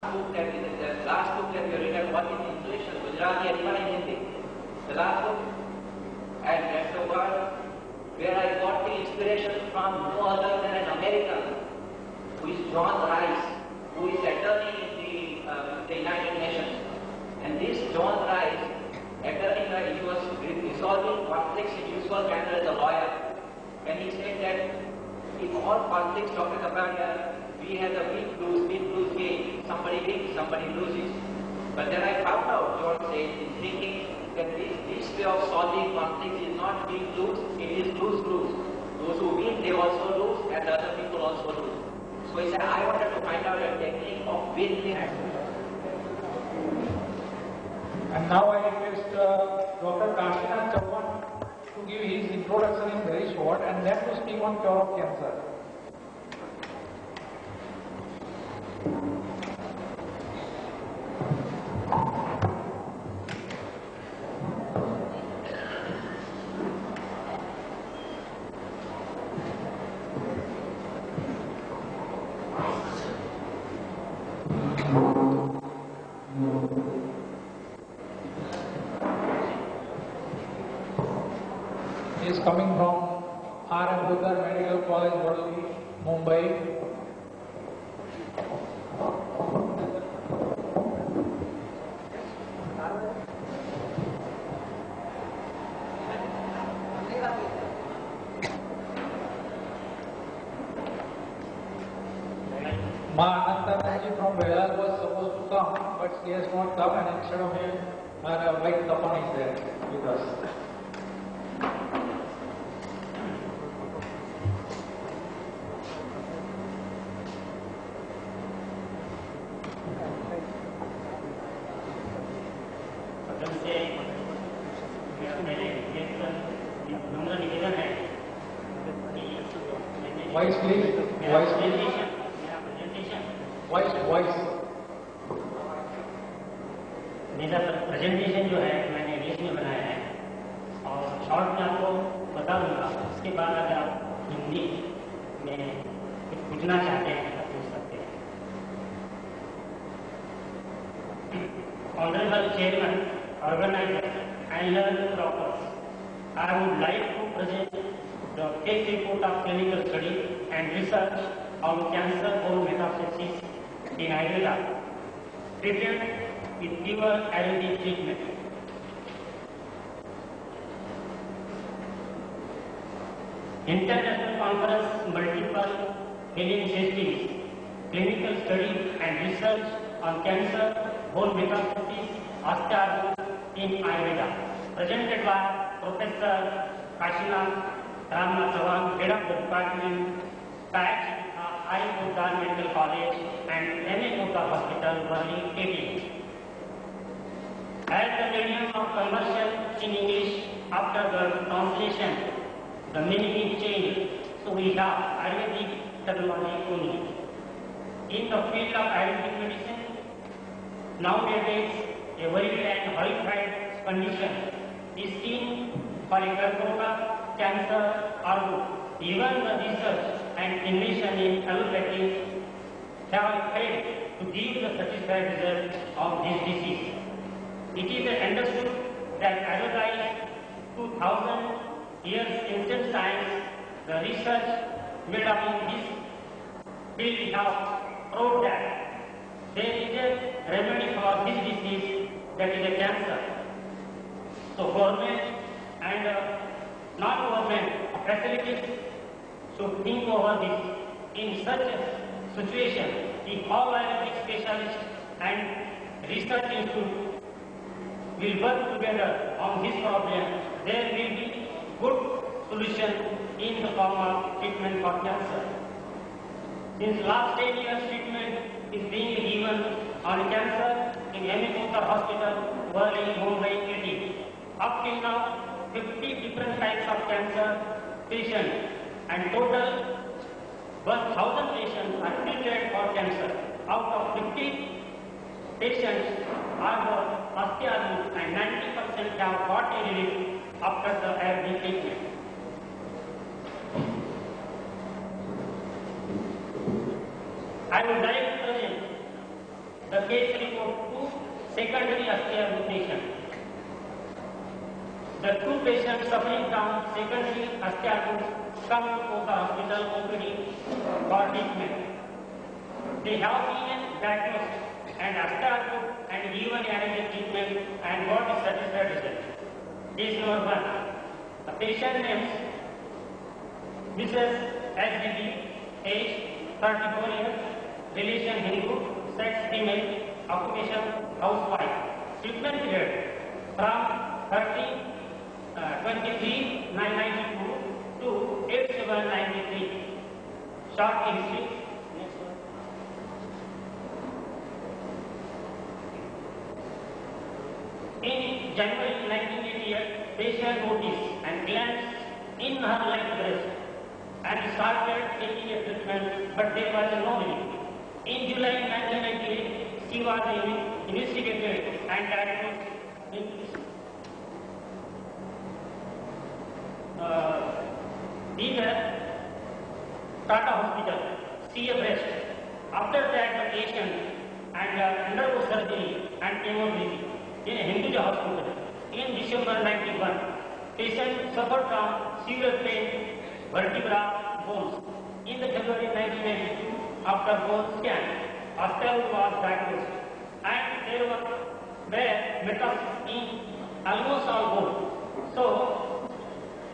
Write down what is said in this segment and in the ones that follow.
The last book that we read at what in English, Gujarati and even in Hindi. The last book, and that's the word where I got the inspiration from no other than an American, who is John Rice, who is attorney in the United Nations. And this John Rice, attorney, he was resolving conflicts in usual manner as a lawyer. And he said that in all conflicts, Dr. Kapadia, we have a win-lose game. Somebody wins, somebody loses. But then I found out, John said, in thinking that this way of solving conflicts is not win-lose, it is lose-lose. Those who win, they also lose, and the other people also lose. So he said, I wanted to find out a technique of win-win. And now I request Dr. Kashinath Chauhan to give his introduction in very short and then to speak on cure of cancer. He is coming from R.M. Budar Medical College, Worli, Mumbai. Ma Anantananji from Velar was supposed to come, but she has not come, and instead of him, her wife Tapan is there with us. Voice please. Voice please. Voice. मेरा presentation जो है मैंने English में बनाया है और short में आपको बता दूंगा। उसके बाद अगर आप हिंदी में कुछ पूछना चाहते हैं तो पूछ सकते हैं। Honorable Chairman, organizer and learned properties, I would like to present the case report of clinical study and research on cancer-borne metastasis in Ayurveda, treated with pure Ayurvedic treatment. International Conference Multiple Healing Systems, Clinical Study and Research on Cancer-Borne Metastasis, Astar in Ayurveda, presented by Professor Kashinath Chauhan, Head of the Department, PACH, I. Budar Medical College and M.A. Budar Hospital, Worli, KT. As the medium of conversion in English after the translation, the meaning is changed, so we have Ayurvedic terminology only. In the field of Ayurvedic medicine, nowadays a worried and horrified condition is seen for a Karkota, cancer, or even the research and innovation in allopathy have failed to give the satisfied result of this disease. It is understood that Ayurveda is 2000 years ancient science. The research made up in this field have proved that there is a remedy for this disease, that is a cancer. So government and non-government facilities should think over this. In such a situation, if all Ayurvedic specialists and research institutes will work together on this problem, there will be good solution in the form of treatment for cancer. Since last 10 years, treatment is being given on cancer in M.A. Budar Hospital, Worli, Mumbai, KT. Up till now, 50 different types of cancer patients and total 1,000 patients are treated for cancer. Out of 50 patients are osteoarthritis and 90% have got a relief after the Ayurvedic treatment. I would like to present the the case report to secondary osteoarthritis. The two patients suffering from secondary osteoarthritis come to Kota Hospital OPD for treatment. They have been diagnosed and osteoarthritis and given analytic treatment and got a satisfied result. Case number 1. The patient names Mrs. SDD, age 34 years, relation Hindu, sex female, occupation housewife. Treatment period from 23/992 to 8/7/93. Short history. Next one. In January 1988, patient noticed and glanced in her left breast and started taking a treatment, but there was no relief. In July 1998, she was investigated and diagnosed in either Tata Hospital, CA breast. After that, the patient undergo surgery and chemotherapy in Hinduja Hospital. In December 91, patient suffered from severe pain, vertebra, bones. In the February 1992, after bone scan, osteoarthritis was diagnosed and there were metastases in almost all bones. So,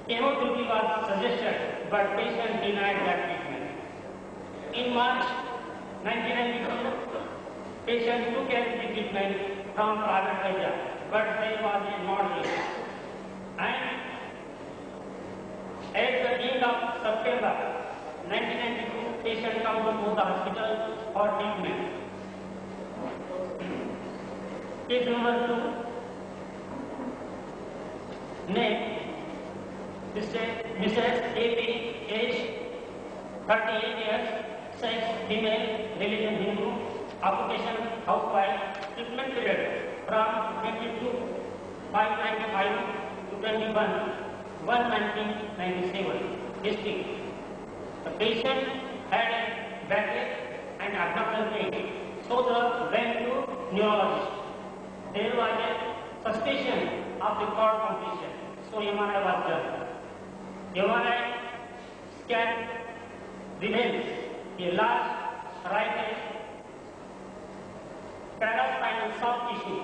chemotherapy was suggested, but patient denied that treatment. In March 1992, patient took the treatment from private area, but there was not relief. And at the end of September 1992, patient come to Kota Hospital for treatment. Case number 2, name Mrs. A.P., age 38 years, sex female, religion Hindu, occupation housewife. Treatment period from 22/5/95 to 21/1/1997. History. The patient had a backache and abdominal pain, so they went to neurologist. There was a suspicion of the cord compression, so MRI was done. MRI scan reveals a large right paraspinal soft tissue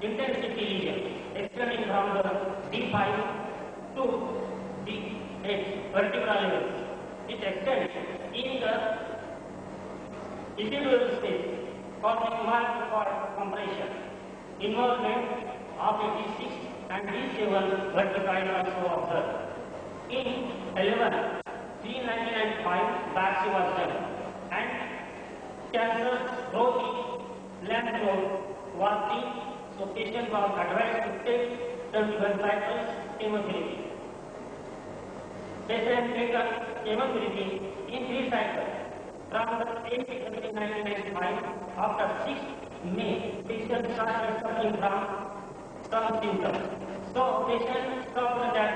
intensity lesion extending from the D5 to D8 vertebral levels. It extends in the epidural stage, causing marked cord compression. Involvement of a D6 and D7 vertebrae also observed. In 11/3/1995, biopsy was done and cancer growth in lymph node was seen, so patient was advised to take 21 cycles chemotherapy. Patient taken chemotherapy in 3 cycles from the 8th February 1995. After 6th May, patient started suffering from some symptoms. So patient stopped that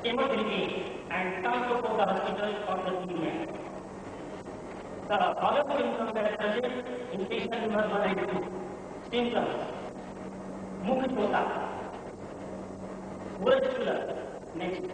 chemotherapy and come to Kota Hospital for the treatment. The following symptoms are present in patient number 192. Symptoms: Mukh Chota, Uroscular. Next.